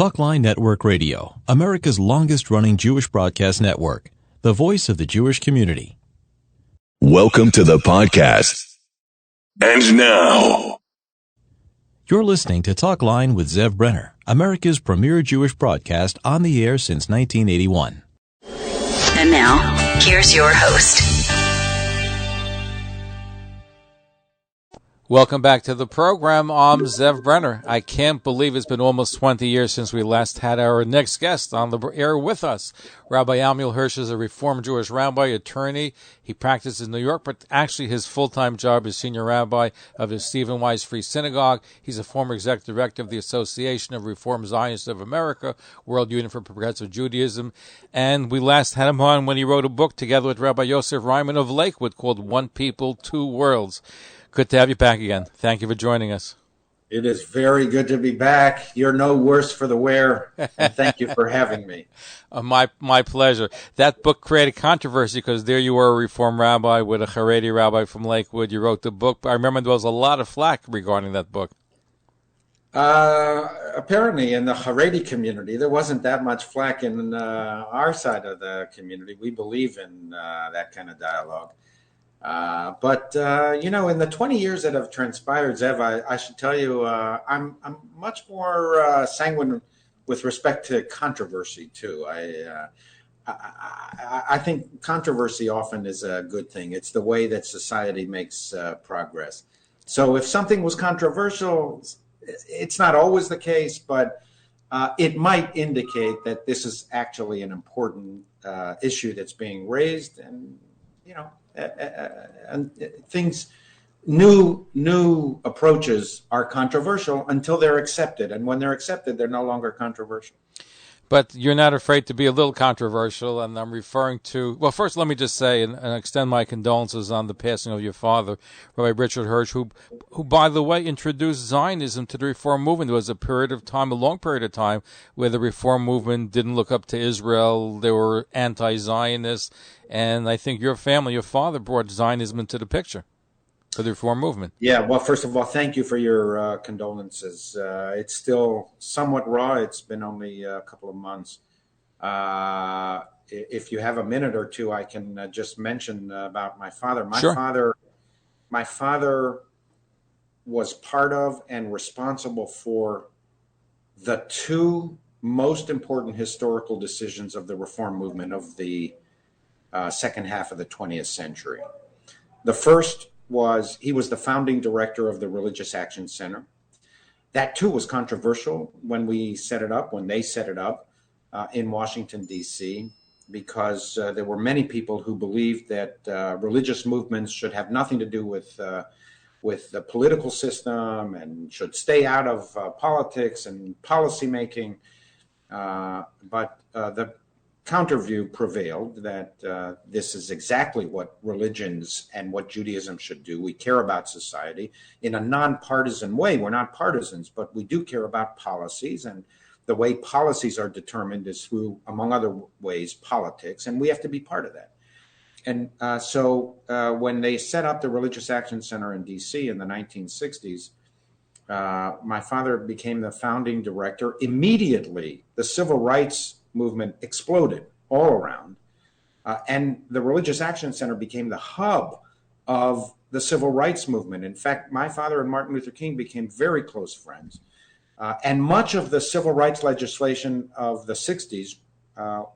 Talkline Network Radio, America's longest-running Jewish broadcast network, the voice of the Jewish community. Welcome to the podcast. And now, you're listening to Talkline with Zev Brenner, America's premier Jewish broadcast on the air since 1981. And now, here's your host. Welcome back to the program. I'm Zev Brenner. I can't believe it's been almost 20 years since we last had our next guest on the air with us. Rabbi Ammiel Hirsch is a Reformed Jewish rabbi, attorney. He practices in New York, but actually his full-time job is senior rabbi of the Stephen Wise Free Synagogue. He's a former executive director of the Association of Reformed Zionists of America, World Union for Progressive Judaism. And we last had him on when he wrote a book together with Rabbi Yosef Ryman of Lakewood called One People, Two Worlds. Good to have you back again. Thank you for joining us. It is very good to be back. You're no worse for the wear, and thank you for having me. My pleasure. That book created controversy because there you were, a Reform rabbi with a Haredi rabbi from Lakewood. You wrote the book. I remember there was a lot of flack regarding that book. Apparently, in the Haredi community, there wasn't that much flack in our side of the community. We believe in that kind of dialogue. But in the 20 years that have transpired, Zev, I should tell you, I'm much more sanguine with respect to controversy, too. I think controversy often is a good thing. It's the way that society makes progress. So if something was controversial, it's not always the case, but it might indicate that this is actually an important issue that's being raised, and, and things, new approaches are controversial until they're accepted. And when they're accepted, they're no longer controversial. But you're not afraid to be a little controversial, and I'm referring to, well, first let me just say and extend my condolences on the passing of your father, Rabbi Richard Hirsch, who, by the way, introduced Zionism to the Reform movement. There was a period of time, a long period of time, where the Reform movement didn't look up to Israel. They were anti-Zionists, and I think your family, your father, brought Zionism into the picture for the Reform movement. Yeah, well, first of all, thank you for your condolences. It's still somewhat raw. It's been only a couple of months. If you have a minute or two, I can just mention about my father. Sure. My father was part of and responsible for the two most important historical decisions of the Reform movement of the second half of the 20th century. The first was he was the founding director of the Religious Action Center. That too was controversial when they set it up in Washington, D.C., because there were many people who believed that religious movements should have nothing to do with the political system and should stay out of politics and policymaking. But the counterview prevailed that this is exactly what religions and what Judaism should do. We care about society in a nonpartisan way. We're not partisans, but we do care about policies, and the way policies are determined is through, among other ways, politics, and we have to be part of that. And so when they set up the Religious Action Center in D.C. in the 1960s, my father became the founding director. Immediately, the civil rights movement exploded all around, and the Religious Action Center became the hub of the civil rights movement. In fact, my father and Martin Luther King became very close friends, and much of the civil rights legislation of the 60s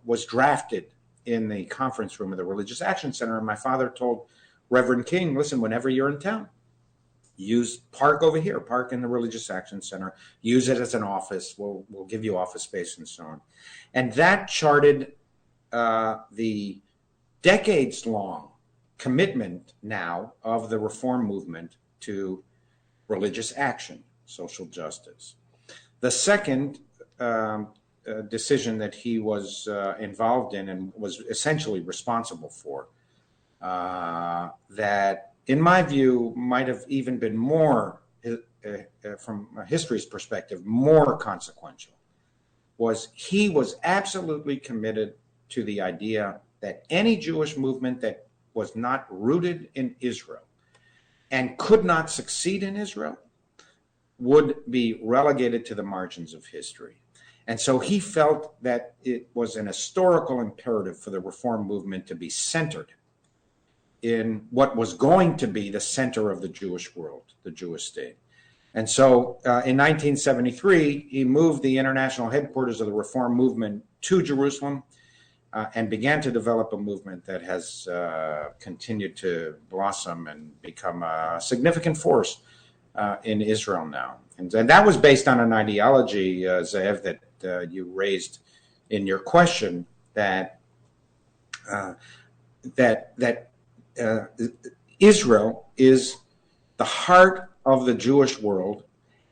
was drafted in the conference room of the Religious Action Center. And my father told Reverend King, listen, whenever you're in town, park over here, park in the Religious Action Center, use it as an office, we'll give you office space and so on. And that charted the decades-long commitment now of the Reform movement to religious action, social justice. The second decision that he was involved in and was essentially responsible for, that in my view, might have even been more, from a history's perspective, more consequential, was he was absolutely committed to the idea that any Jewish movement that was not rooted in Israel and could not succeed in Israel would be relegated to the margins of history. And so he felt that it was an historical imperative for the reform movement to be centered in what was going to be the center of the Jewish world, the Jewish state. And so in 1973, he moved the international headquarters of the reform movement to Jerusalem and began to develop a movement that has continued to blossom and become a significant force in Israel now. And that was based on an ideology, Zev, that you raised in your question, that Israel is the heart of the Jewish world,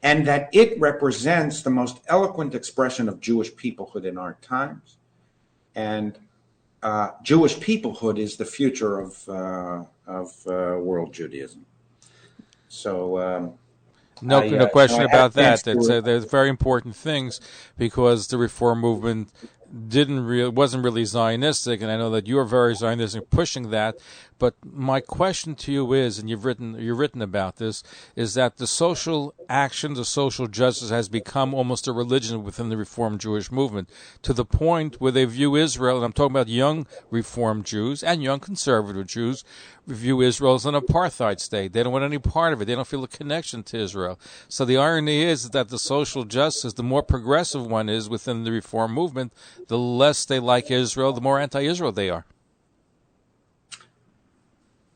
and that it represents the most eloquent expression of Jewish peoplehood in our times. And Jewish peoplehood is the future of world Judaism. So no question about that. There's very important things, because the reform movement wasn't really Zionistic, and I know that you're very Zionistic pushing that. But my question to you is, and you've written about this, is that the social action, the social justice has become almost a religion within the Reform Jewish movement, to the point where they view Israel, and I'm talking about young Reform Jews and young conservative Jews, view Israel as an apartheid state. They don't want any part of it. They don't feel a connection to Israel. So the irony is that the social justice, the more progressive one is within the Reform movement, the less they like Israel, the more anti-Israel they are.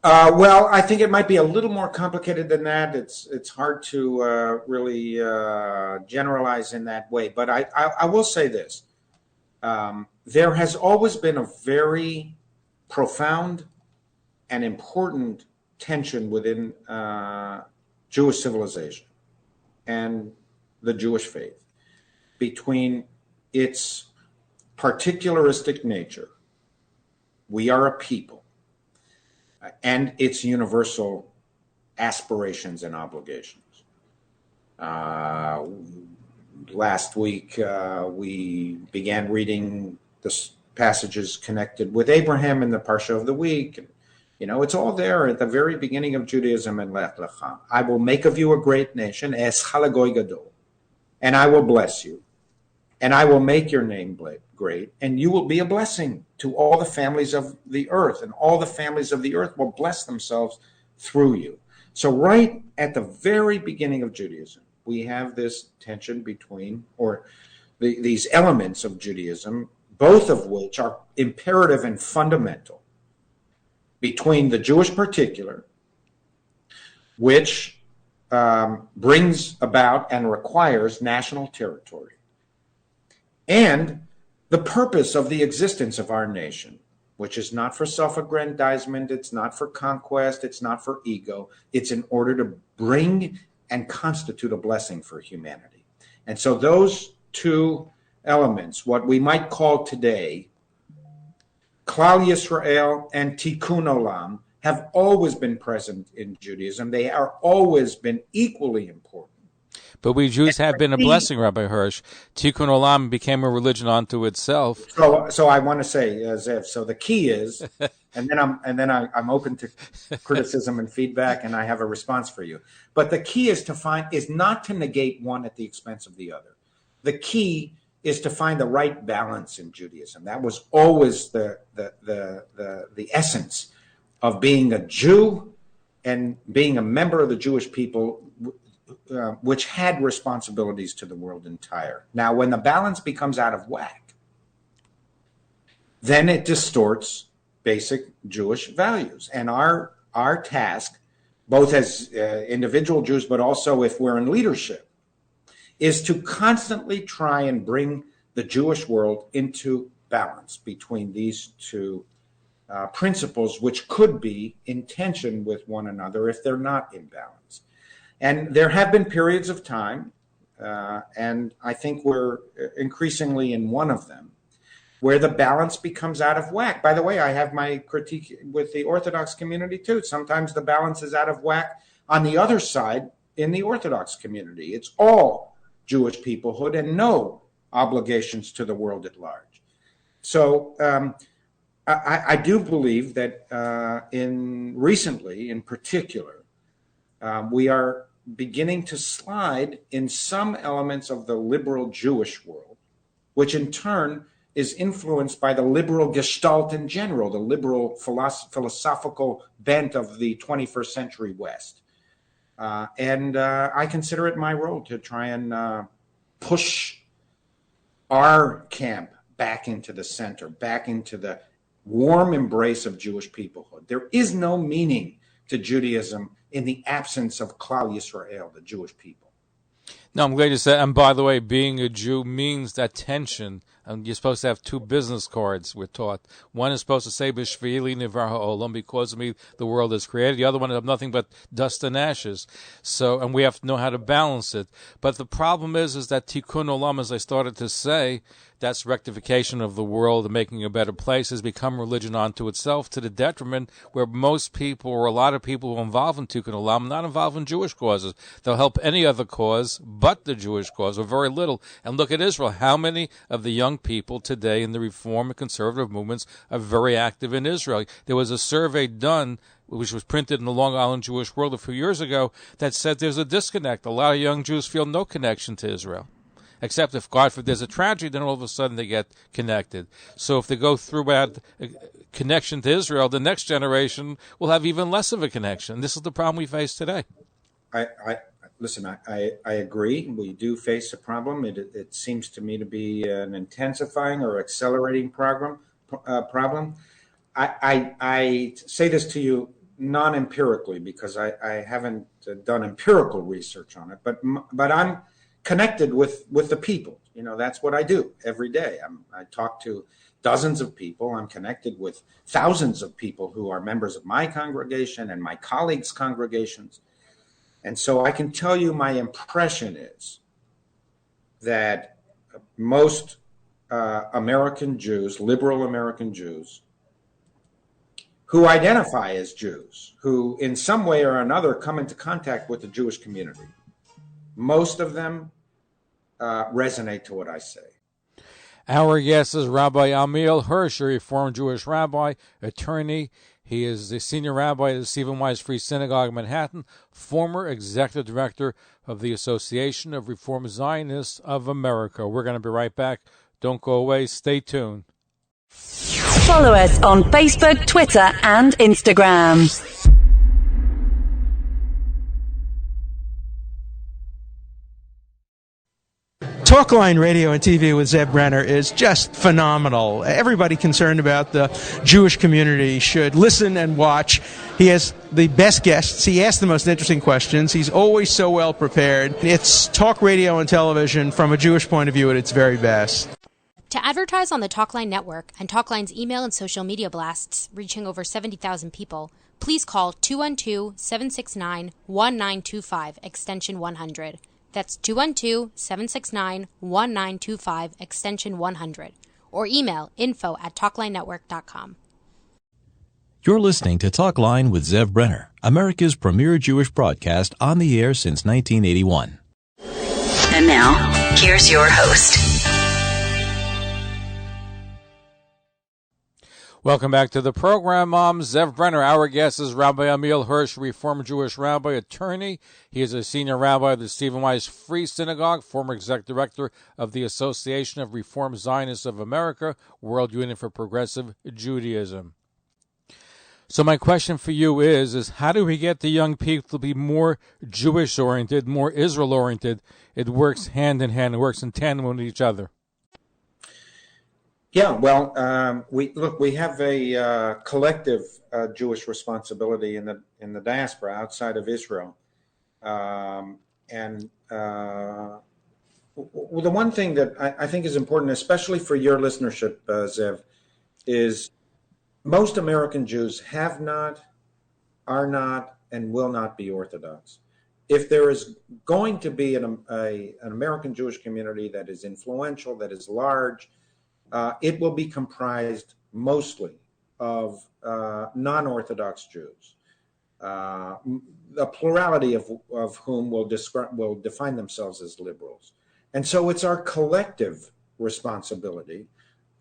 Well, I think it might be a little more complicated than that. It's hard to really generalize in that way. But I will say this. There has always been a very profound and important tension within Jewish civilization and the Jewish faith between its particularistic nature, we are a people, and its universal aspirations and obligations. Last week, we began reading the passages connected with Abraham in the Parsha of the week. You know, it's all there at the very beginning of Judaism and Lech Lecha. I will make of you a great nation, Escha l'goy gadol, and I will bless you, and I will make your name great, and you will be a blessing to all the families of the earth, and all the families of the earth will bless themselves through you. So right at the very beginning of Judaism, we have this tension between, or these elements of Judaism, both of which are imperative and fundamental, between the Jewish particular, which brings about and requires national territory, and the purpose of the existence of our nation, which is not for self-aggrandizement, it's not for conquest, it's not for ego, it's in order to bring and constitute a blessing for humanity. And so those two elements, what we might call today Klal Yisrael and Tikkun Olam, have always been present in Judaism. They are always been equally important. But we Jews have been a blessing, Rabbi Hirsch. Tikkun Olam became a religion unto itself. So I want to say, Zev. So the key is, and then I'm open to criticism and feedback, and I have a response for you. But the key is not to negate one at the expense of the other. The key is to find the right balance in Judaism. That was always the essence of being a Jew and being a member of the Jewish people, which had responsibilities to the world entire. Now, when the balance becomes out of whack, then it distorts basic Jewish values. And our task, both as individual Jews, but also if we're in leadership, is to constantly try and bring the Jewish world into balance between these two principles, which could be in tension with one another if they're not in balance. And there have been periods of time, and I think we're increasingly in one of them, where the balance becomes out of whack. By the way, I have my critique with the Orthodox community too. Sometimes the balance is out of whack on the other side in the Orthodox community. It's all Jewish peoplehood and no obligations to the world at large. So I do believe that recently, in particular, we are beginning to slide in some elements of the liberal Jewish world which in turn is influenced by the liberal gestalt in general, the liberal philosophical bent of the 21st century West. And I consider it my role to try and push our camp back into the center, back into the warm embrace of Jewish peoplehood. There is no meaning to Judaism in the absence of Klal Yisrael, the Jewish people. No, I'm glad you said, and by the way, being a Jew means that tension. You're supposed to have two business cards, we're taught. One is supposed to say, B'shvili nivar ha'olam, because of me the world is created. The other one is nothing but dust and ashes. So, and we have to know how to balance it. But the problem is that tikkun olam, as I started to say, that's rectification of the world and making a better place, has become religion unto itself, to the detriment where most people, or a lot of people who are involved in tikkun olam, not involved in Jewish causes. They'll help any other cause but the Jewish cause, or very little. And look at Israel. How many of the young people today in the reform and conservative movements are very active in Israel? There was a survey done, which was printed in the Long Island Jewish World a few years ago, that said there's a disconnect. A lot of young Jews feel no connection to Israel. Except if, God forbid, there's a tragedy, then all of a sudden they get connected. So if they go through without a connection to Israel, the next generation will have even less of a connection. This is the problem we face today. Listen, I agree. We do face a problem. It seems to me to be an intensifying or accelerating problem. I say this to you non-empirically because I haven't done empirical research on it, but I'm connected with the people. You know, that's what I do every day. I talk to dozens of people. I'm connected with thousands of people who are members of my congregation and my colleagues' congregations. And so I can tell you my impression is that most American Jews, liberal American Jews, who identify as Jews, who in some way or another come into contact with the Jewish community, most of them resonate to what I say. Our guest is Rabbi Ammiel Hirsch, a Reformed Jewish rabbi, attorney. He is the senior rabbi at the Stephen Wise Free Synagogue in Manhattan, former executive director of the Association of Reformed Zionists of America. We're going to be right back. Don't go away. Stay tuned. Follow us on Facebook, Twitter, and Instagram. Talkline radio and TV with Zev Brenner is just phenomenal. Everybody concerned about the Jewish community should listen and watch. He has the best guests. He asks the most interesting questions. He's always so well prepared. It's talk radio and television from a Jewish point of view at its very best. To advertise on the Talkline network and Talkline's email and social media blasts reaching over 70,000 people, please call 212-769-1925, extension 100. That's 212-769-1925, extension 100. Or email info@talklinenetwork.com. You're listening to Talkline with Zev Brenner, America's premier Jewish broadcast on the air since 1981. And now, here's your host. Welcome back to the program. I'm Zev Brenner. Our guest is Rabbi Ammiel Hirsch, Reformed Jewish rabbi, attorney. He is a senior rabbi of the Stephen Wise Free Synagogue, former executive director of the Association of Reformed Zionists of America, World Union for Progressive Judaism. So my question for you is how do we get the young people to be more Jewish-oriented, more Israel-oriented? It works hand in hand. It works in tandem with each other. Yeah, well, we have a collective Jewish responsibility in the diaspora outside of Israel, and the one thing that I think is important, especially for your listenership, Zev, is most American Jews have not, are not, and will not be Orthodox. If there is going to be an American Jewish community that is influential, that is large, it will be comprised mostly of non-Orthodox Jews, a plurality of whom will define themselves as liberals. And so it's our collective responsibility.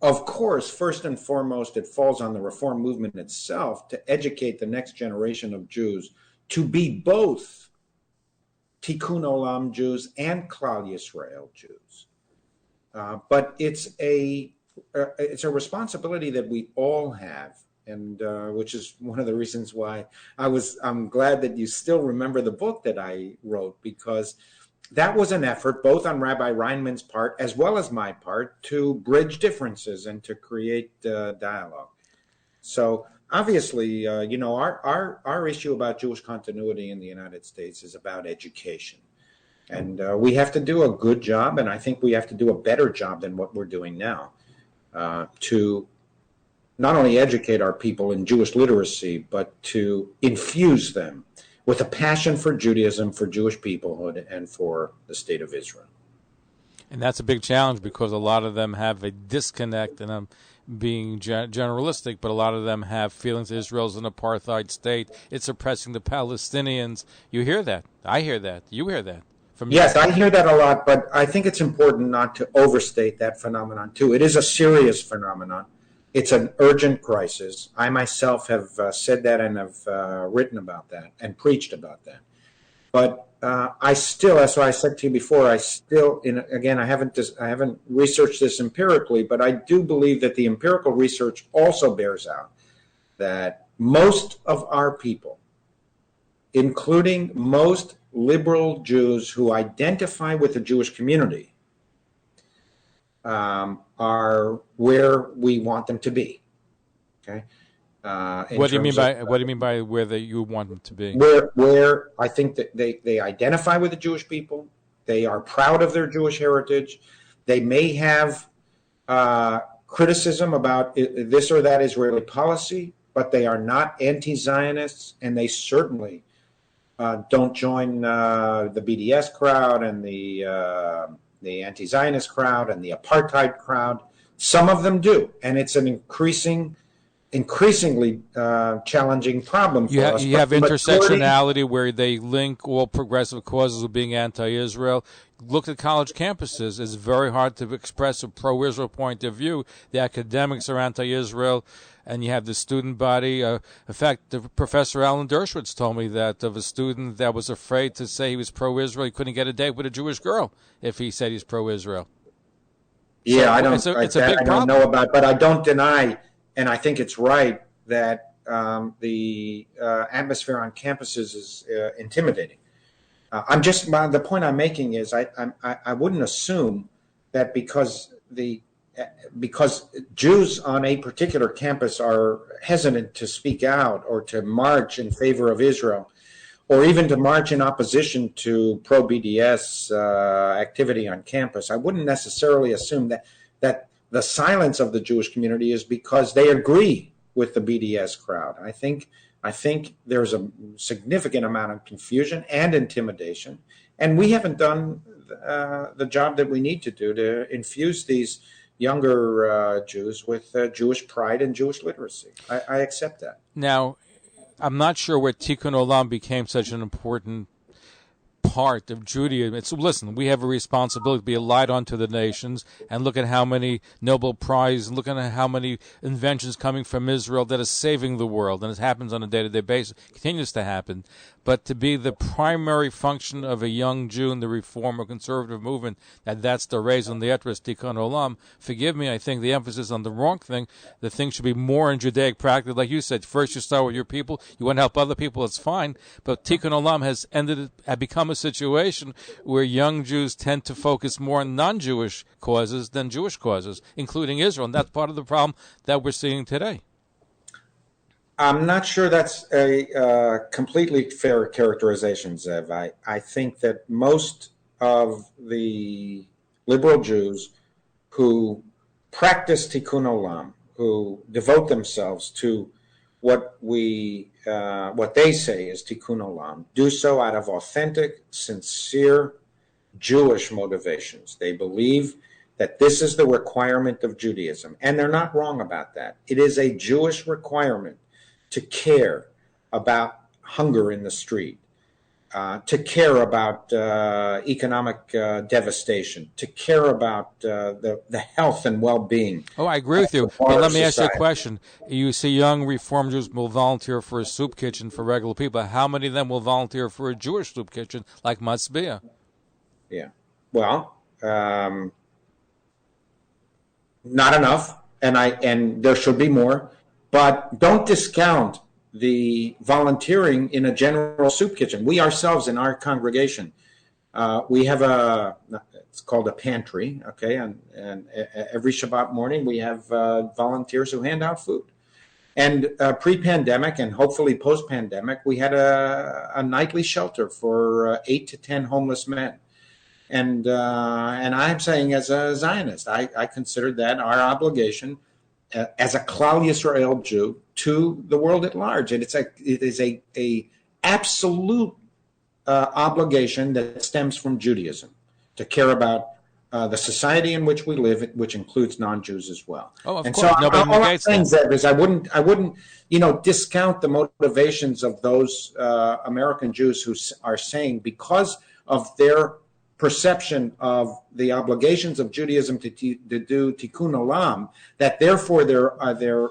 Of course, first and foremost, it falls on the Reform movement itself to educate the next generation of Jews to be both Tikkun Olam Jews and Klal Yisrael Jews. But it's a responsibility that we all have, and which is one of the reasons why I'm glad that you still remember the book that I wrote, because that was an effort both on Rabbi Reinman's part as well as my part to bridge differences and to create dialogue. So obviously, our issue about Jewish continuity in the United States is about education. And we have to do a good job, and I think we have to do a better job than what we're doing now to not only educate our people in Jewish literacy, but to infuse them with a passion for Judaism, for Jewish peoplehood, and for the state of Israel. And that's a big challenge because a lot of them have a disconnect, and I'm being generalistic, but a lot of them have feelings Israel's an apartheid state. It's oppressing the Palestinians. You hear that. I hear that. You hear that. Yes, I hear that a lot, but I think it's important not to overstate that phenomenon, too. It is a serious phenomenon. It's an urgent crisis. I myself have said that and have written about that and preached about that. But I still, as I said to you before, I haven't researched this empirically, but I do believe that the empirical research also bears out that most of our people, including most liberal Jews who identify with the Jewish community, are where we want them to be. Okay. What do you mean by where you want them to be? Where I think that they identify with the Jewish people. They are proud of their Jewish heritage. They may have criticism about this or that Israeli policy, but they are not anti-Zionists, and they certainly don't join the BDS crowd and the anti-Zionist crowd and the apartheid crowd. Some of them do, and it's an increasingly challenging problem for us. You have intersectionality where they link all progressive causes with being anti-Israel. Look at college campuses. It's very hard to express a pro-Israel point of view. The academics are anti-Israel, and you have the student body. In fact, Professor Alan Dershowitz told me that of a student that was afraid to say he was pro-Israel, he couldn't get a date with a Jewish girl if he said he's pro-Israel. Yeah, so it's a big problem. I don't know about, but I don't deny, and I think it's right that the atmosphere on campuses is intimidating. The point I'm making is I wouldn't assume that because Jews on a particular campus are hesitant to speak out or to march in favor of Israel, or even to march in opposition to pro-BDS activity on campus, I wouldn't necessarily assume that the silence of the Jewish community is because they agree with the BDS crowd. I think there's a significant amount of confusion and intimidation, and we haven't done the job that we need to do to infuse these younger Jews with Jewish pride and Jewish literacy. I accept that. Now, I'm not sure where Tikkun Olam became such an important part of Judaism. Listen, we have a responsibility to be a light unto the nations, and look at how many Nobel Prizes, look at how many inventions coming from Israel that is saving the world, and it happens on a day-to-day basis, continues to happen. But to be the primary function of a young Jew in the reform or conservative movement, that's the raison d'etre, Tikkun Olam. Forgive me, I think the emphasis on the wrong thing. The thing should be more in Judaic practice. Like you said, first you start with your people. You want to help other people, it's fine. But Tikkun Olam has become a situation where young Jews tend to focus more on non-Jewish causes than Jewish causes, including Israel. And that's part of the problem that we're seeing today. I'm not sure that's a completely fair characterization, Zev. I think that most of the liberal Jews who practice Tikkun Olam, who devote themselves to what they say is Tikkun Olam, do so out of authentic, sincere Jewish motivations. They believe that this is the requirement of Judaism, and they're not wrong about that. It is a Jewish requirement to care about hunger in the street, to care about economic devastation, to care about the health and well-being. Oh, I agree with you. But let me ask you a question. You see young Reform Jews will volunteer for a soup kitchen for regular people. How many of them will volunteer for a Jewish soup kitchen like Matzbia? Yeah. Well, Not enough, and there should be more. But don't discount the volunteering in a general soup kitchen. We ourselves in our congregation, we have it's called a pantry, okay? And every Shabbat morning we have volunteers who hand out food. And pre-pandemic and hopefully post-pandemic, we had a nightly shelter for 8 to 10 homeless men. And I'm saying, as a Zionist, I consider that our obligation as a Klal Yisrael Jew to the world at large. And it is a absolute obligation that stems from Judaism to care about the society in which we live, which includes non-Jews as well. Oh, of and course. So all I'm saying, Zev, is I wouldn't, discount the motivations of those American Jews who are saying, because of their perception of the obligations of Judaism to do tikkun olam, that therefore they're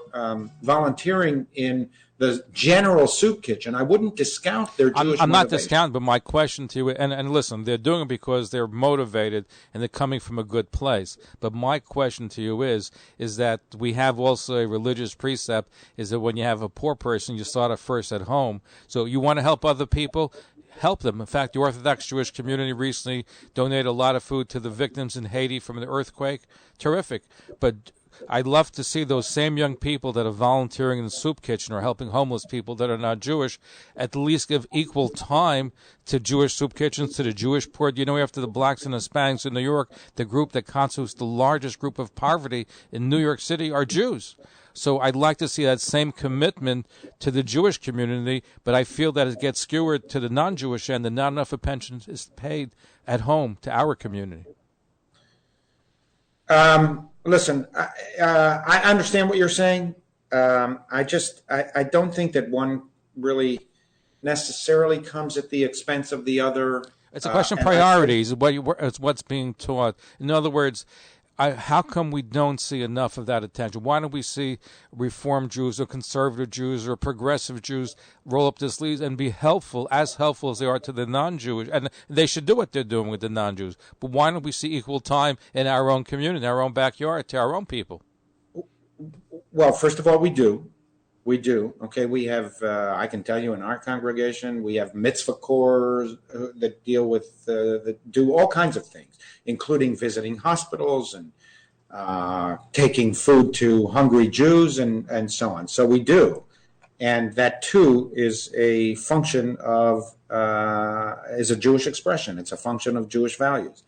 volunteering in the general soup kitchen. I wouldn't discount their Jewish I'm not motivation. discounting, but my question to you, and listen, they're doing it because they're motivated and they're coming from a good place. But my question to you is that we have also a religious precept, is that when you have a poor person, you start it first at home. So you want to help other people, help them. In fact, the Orthodox Jewish community recently donated a lot of food to the victims in Haiti from the earthquake. Terrific. But I'd love to see those same young people that are volunteering in the soup kitchen or helping homeless people that are not Jewish at least give equal time to Jewish soup kitchens, to the Jewish poor. After the blacks and Hispanics in New York, the group that constitutes the largest group of poverty in New York City are Jews. So I'd like to see that same commitment to the Jewish community, but I feel that it gets skewered to the non-Jewish end and not enough of pensions is paid at home to our community. Listen, I understand what you're saying. I don't think that one really necessarily comes at the expense of the other. It's a question of priorities. It's what's being taught. In other words, how come we don't see enough of that attention? Why don't we see Reform Jews or conservative Jews or progressive Jews roll up their sleeves and be helpful as they are to the non-Jewish? And they should do what they're doing with the non-Jews. But why don't we see equal time in our own community, in our own backyard, to our own people? Well, first of all, we do. We do. Okay, we have, I can tell you in our congregation, we have mitzvah corps that deal with, that do all kinds of things, including visiting hospitals and taking food to hungry Jews and so on. So we do. And that too is a function of, is a Jewish expression. It's a function of Jewish values.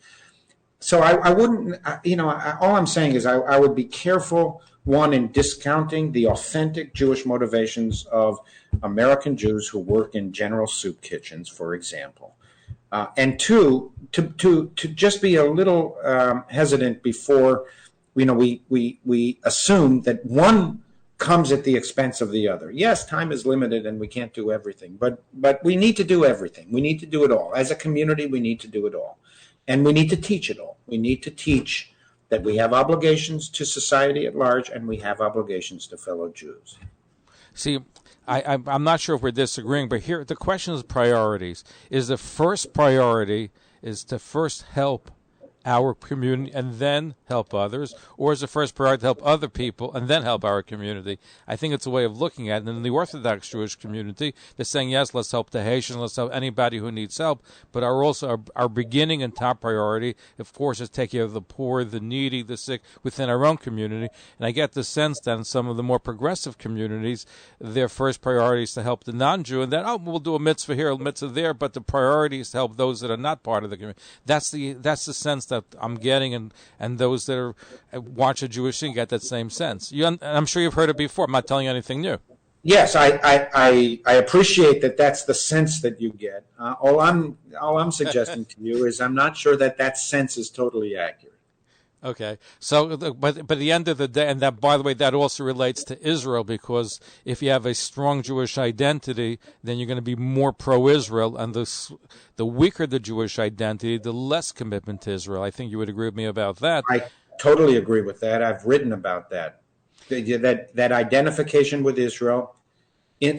So I wouldn't, all I'm saying is I would be careful, one, in discounting the authentic Jewish motivations of American Jews who work in general soup kitchens, for example. And two, to just be a little hesitant before, we assume that one comes at the expense of the other. Yes, time is limited and we can't do everything, but we need to do everything. We need to do it all. As a community, we need to do it all. And we need to teach it all. We need to teach that we have obligations to society at large and we have obligations to fellow Jews. See, I'm not sure if we're disagreeing, but here the question is priorities. Is the first priority is to first help our community and then help others, or is the first priority to help other people and then help our community? I think it's a way of looking at it. And in the Orthodox Jewish community, they're saying, yes, let's help the Haitians, let's help anybody who needs help, but our beginning and top priority, of course, is take care of the poor, the needy, the sick within our own community. And I get the sense that in some of the more progressive communities, their first priority is to help the non-Jew, and then, we'll do a mitzvah here, a mitzvah there, but the priority is to help those that are not part of the community. That's the sense that I'm getting, and those that watch a Jewish thing get that same sense. I'm sure you've heard it before. I'm not telling you anything new. Yes, I appreciate that. That's the sense that you get. All I'm suggesting to you is I'm not sure that sense is totally accurate. Okay, so but at the end of the day, and that, by the way, that also relates to Israel, because if you have a strong Jewish identity, then you're going to be more pro-Israel, and the weaker the Jewish identity, the less commitment to Israel. I think you would agree with me about that. I totally agree with that. I've written about that. That identification with Israel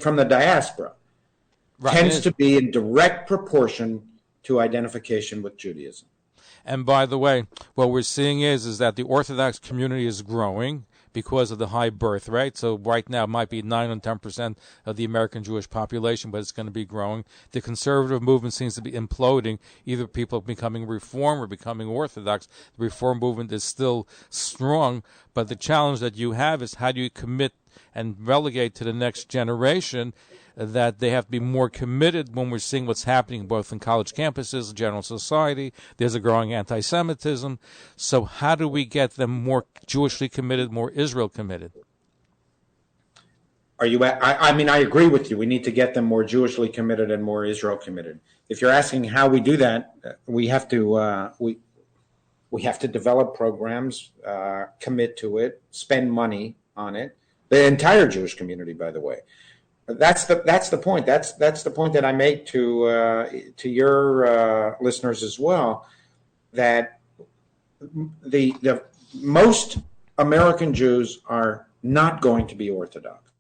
from the diaspora tends to be in direct proportion to identification with Judaism. And by the way, what we're seeing is that the Orthodox community is growing because of the high birth rate. So right now it might be 9 or 10% of the American Jewish population, but it's going to be growing. The conservative movement seems to be imploding. Either people are becoming Reform or becoming Orthodox. The Reform movement is still strong, but the challenge that you have is how do you commit and relegate to the next generation that they have to be more committed when we're seeing what's happening both in college campuses, general society. There's a growing anti-Semitism. So how do we get them more Jewishly committed, more Israel committed? I mean, I agree with you. We need to get them more Jewishly committed and more Israel committed. If you're asking how we do that, we have to we have to develop programs, commit to it, spend money on it. The entire Jewish community, by the way. That's the point. That's the point that I make to your listeners as well. That the most American Jews are not going to be Orthodox.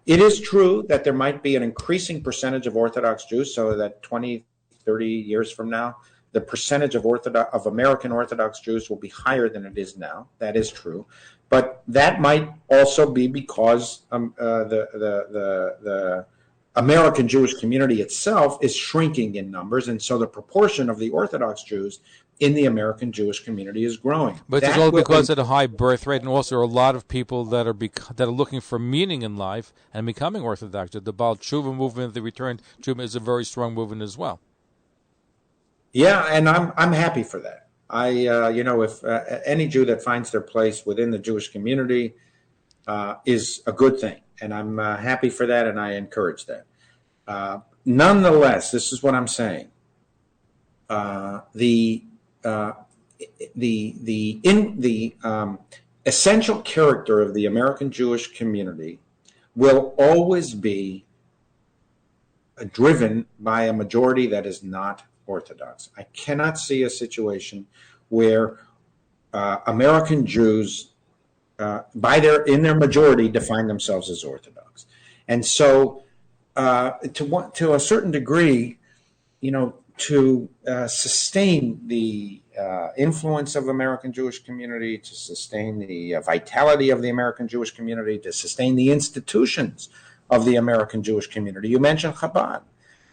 It is true that there might be an increasing percentage of Orthodox Jews, so that 20, 30 years from now, the percentage of American Orthodox Jews will be higher than it is now. That is true. But that might also be because the American Jewish community itself is shrinking in numbers, and so the proportion of the Orthodox Jews in the American Jewish community is growing. But it's all because of the high birth rate, and also there are a lot of people that are looking for meaning in life and becoming Orthodox. The Baal Tshuva movement, the Return Tshuva, is a very strong movement as well. Yeah, and I'm happy for that. If any Jew that finds their place within the Jewish community is a good thing, and I'm happy for that, and I encourage that. Nonetheless, this is what I'm saying: the essential character of the American Jewish community will always be driven by a majority that is not Orthodox. I cannot see a situation where American Jews, in their majority, define themselves as Orthodox, and so to a certain degree, to sustain the influence of American Jewish community, to sustain the vitality of the American Jewish community, to sustain the institutions of the American Jewish community. You mentioned Chabad.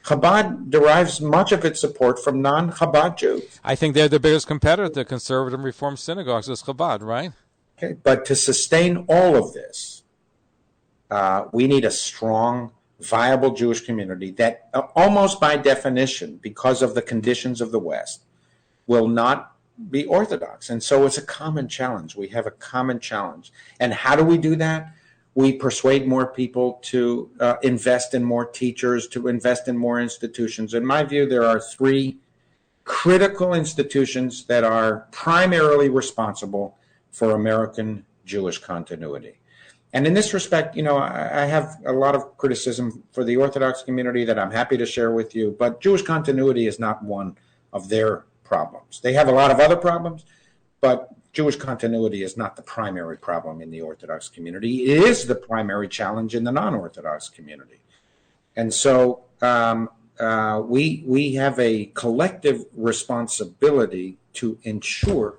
Chabad derives much of its support from non-Chabad Jews. I think they're the biggest competitor to conservative and Reform synagogues is Chabad, right? Okay, but to sustain all of this, we need a strong, viable Jewish community that almost by definition, because of the conditions of the West, will not be Orthodox. And so it's a common challenge. We have a common challenge. And how do we do that? We persuade more people to invest in more teachers, to invest in more institutions. In my view, there are three critical institutions that are primarily responsible for American Jewish continuity. And in this respect, I have a lot of criticism for the Orthodox community that I'm happy to share with you, but Jewish continuity is not one of their problems. They have a lot of other problems, but Jewish continuity is not the primary problem in the Orthodox community. It is the primary challenge in the non-Orthodox community. And so we have a collective responsibility to ensure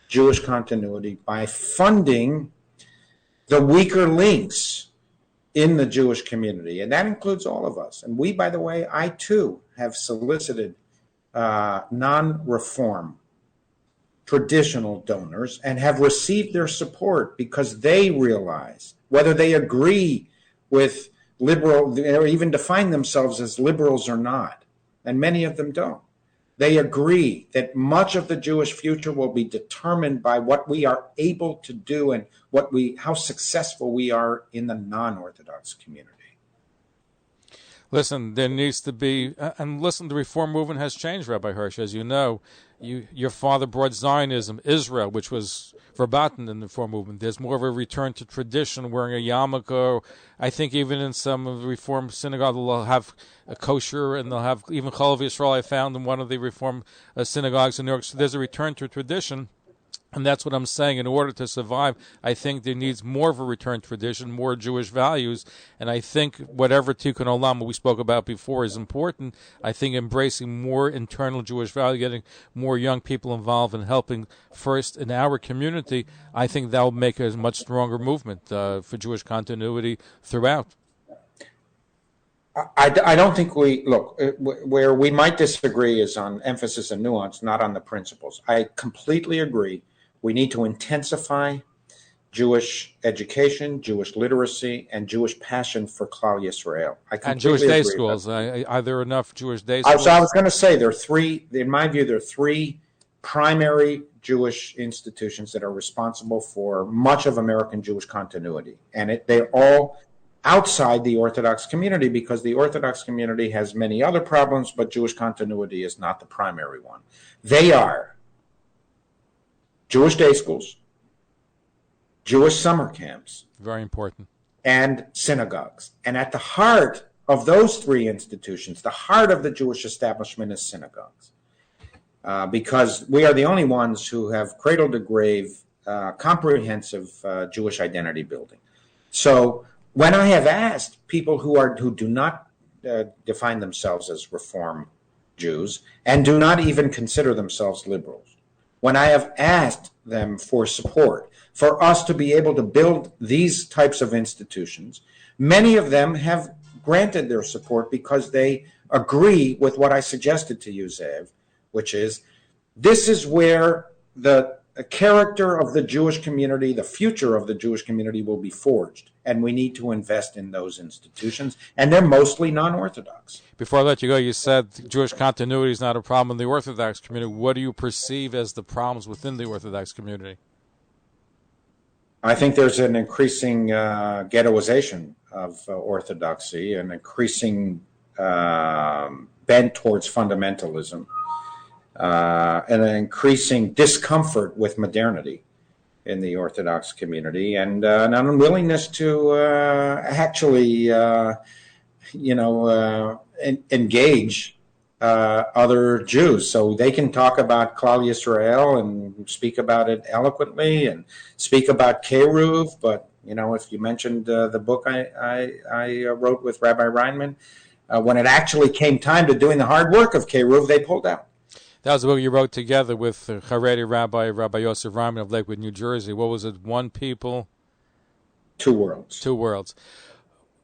Jewish continuity by funding the weaker links in the Jewish community. And that includes all of us. And we, by the way, I too have solicited non-reform traditional donors and have received their support because they realize, whether they agree with liberal or even define themselves as liberals or not, and many of them don't, they agree that much of the Jewish future will be determined by what we are able to do and how successful we are in the non-Orthodox community. Listen, there needs to be, and listen, the Reform movement has changed, Rabbi Hirsch. As you know, your father brought Zionism, Israel, which was verboten in the Reform movement. There's more of a return to tradition, wearing a yarmulke. I think even in some of the Reform synagogues, they'll have a kosher, and they'll have even Chalav Yisrael I found in one of the Reform synagogues in New York. So there's a return to tradition. And that's what I'm saying. In order to survive, I think there needs more of a return tradition, more Jewish values. And I think whatever Tikkun Olam we spoke about before is important. I think embracing more internal Jewish value, getting more young people involved and helping first in our community, I think that will make a much stronger movement for Jewish continuity throughout. I don't think where we might disagree is on emphasis and nuance, not on the principles. I completely agree. We need to intensify Jewish education, Jewish literacy, and Jewish passion for Klal Yisrael. And Jewish day schools. Are there enough Jewish day schools? So I was going to say in my view, there are three primary Jewish institutions that are responsible for much of American Jewish continuity. And they're all outside the Orthodox community because the Orthodox community has many other problems, but Jewish continuity is not the primary one. They are Jewish day schools, Jewish summer camps. Very important. And synagogues. And at the heart of those three institutions, the heart of the Jewish establishment is synagogues. Because we are the only ones who have cradle to grave comprehensive Jewish identity building. So when I have asked people who do not define themselves as Reform Jews and do not even consider themselves liberals, when I have asked them for support for us to be able to build these types of institutions, many of them have granted their support because they agree with what I suggested to you, Zev, which is this is where the character of the Jewish community, the future of the Jewish community will be forged, and we need to invest in those institutions, and they're mostly non-Orthodox. Before I let you go, you said Jewish continuity is not a problem in the Orthodox community. What do you perceive as the problems within the Orthodox community? I think there's an increasing ghettoization of Orthodoxy, an increasing bent towards fundamentalism, and an increasing discomfort with modernity in the Orthodox community, and an unwillingness to actually, engage other Jews, so they can talk about Klal Yisrael and speak about it eloquently and speak about Keruv. But if you mentioned the book I wrote with Rabbi Reinman, when it actually came time to doing the hard work of Keruv, they pulled out. That was the book you wrote together with Haredi Rabbi Yosef Reinman of Lakewood, New Jersey. What was it? One people? Two worlds. Two worlds.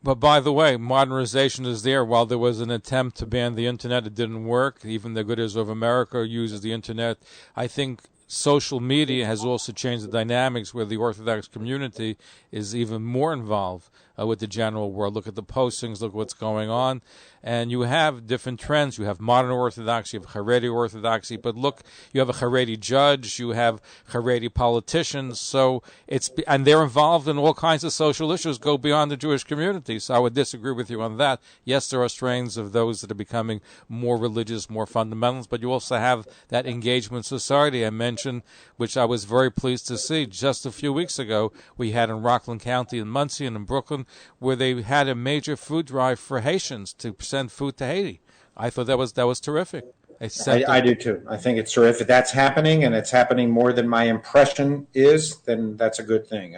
But by the way, modernization is there. While there was an attempt to ban the Internet, it didn't work. Even the Good Israel of America uses the Internet. I think social media has also changed the dynamics where the Orthodox community is even more involved with the general world. Look at the postings, look what's going on. And you have different trends. You have modern Orthodoxy, you have Haredi Orthodoxy, but look, you have a Haredi judge, you have Haredi politicians, and they're involved in all kinds of social issues, go beyond the Jewish community. So I would disagree with you on that. Yes, there are strains of those that are becoming more religious, more fundamentalist, but you also have that engagement society I mentioned, which I was very pleased to see. Just a few weeks ago, we had in Rockland County in Muncie and in Brooklyn, where they had a major food drive for Haitians to send food to Haiti. I thought that was terrific. I do too. I think it's terrific. If that's happening, and it's happening more than my impression is, then that's a good thing.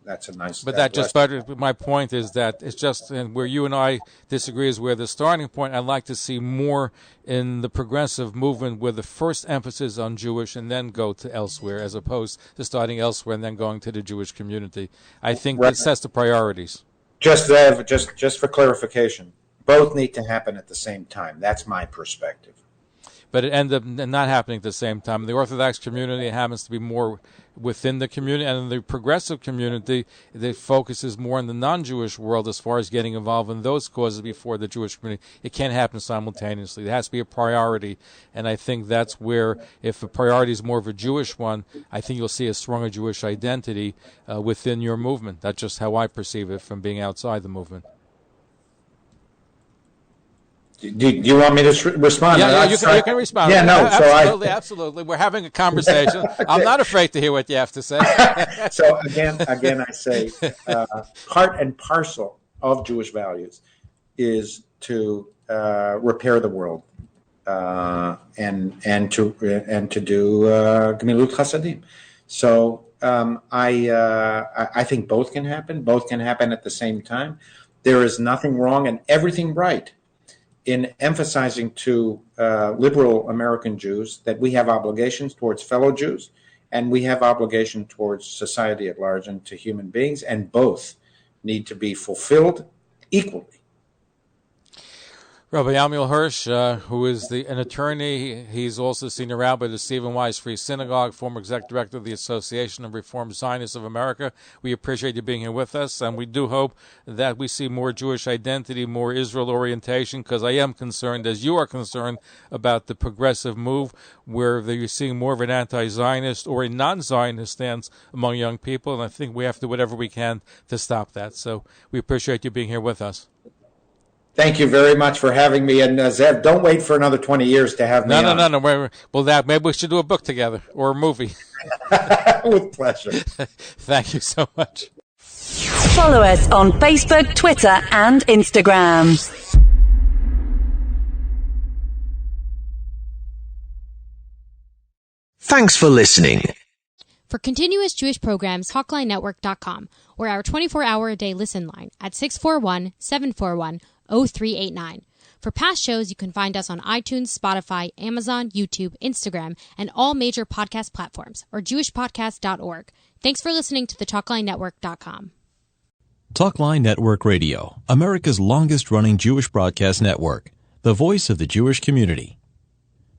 That's a nice. But my point is that it's just, and where you and I disagree is where the starting point. I'd like to see more in the progressive movement where the first emphasis on Jewish and then go to elsewhere, as opposed to starting elsewhere and then going to the Jewish community. I think that sets the priorities. Just for clarification, both need to happen at the same time. That's my perspective. But it ended up not happening at the same time. The Orthodox community happens to be more within the community, and in the progressive community, the focus is more in the non-Jewish world as far as getting involved in those causes before the Jewish community. It can't happen simultaneously. There has to be a priority, and I think that's where, if the priority is more of a Jewish one, I think you'll see a stronger Jewish identity within your movement. That's just how I perceive it from being outside the movement. Do you want me to respond? Yeah, you can respond. Yeah, no. Absolutely. We're having a conversation. Okay. I'm not afraid to hear what you have to say. So again, I say part and parcel of Jewish values is to repair the world and to do Gemilut Chasadim. So I think both can happen. Both can happen at the same time. There is nothing wrong and everything right in emphasizing to liberal American Jews that we have obligations towards fellow Jews and we have obligation towards society at large and to human beings, and both need to be fulfilled equally. Rabbi Ammiel Hirsch, who is an attorney, he's also senior rabbi of the Stephen Wise Free Synagogue, former executive director of the Association of Reformed Zionists of America. We appreciate you being here with us, and we do hope that we see more Jewish identity, more Israel orientation, because I am concerned, as you are concerned, about the progressive move where you're seeing more of an anti-Zionist or a non-Zionist stance among young people, and I think we have to do whatever we can to stop that. So we appreciate you being here with us. Thank you very much for having me. And Zev, don't wait for another 20 years to have me on. No. Well, maybe we should do a book together or a movie. With pleasure. Thank you so much. Follow us on Facebook, Twitter, and Instagram. Thanks for listening. For continuous Jewish programs, TalklineNetwork.com, or our 24-hour-a-day listen line at 641-741-0389. For past shows, you can find us on iTunes, Spotify, Amazon, YouTube, Instagram, and all major podcast platforms, or jewishpodcast.org. Thanks for listening to the TalklineNetwork.com. Talkline Network Radio, America's longest-running Jewish broadcast network, the voice of the Jewish community.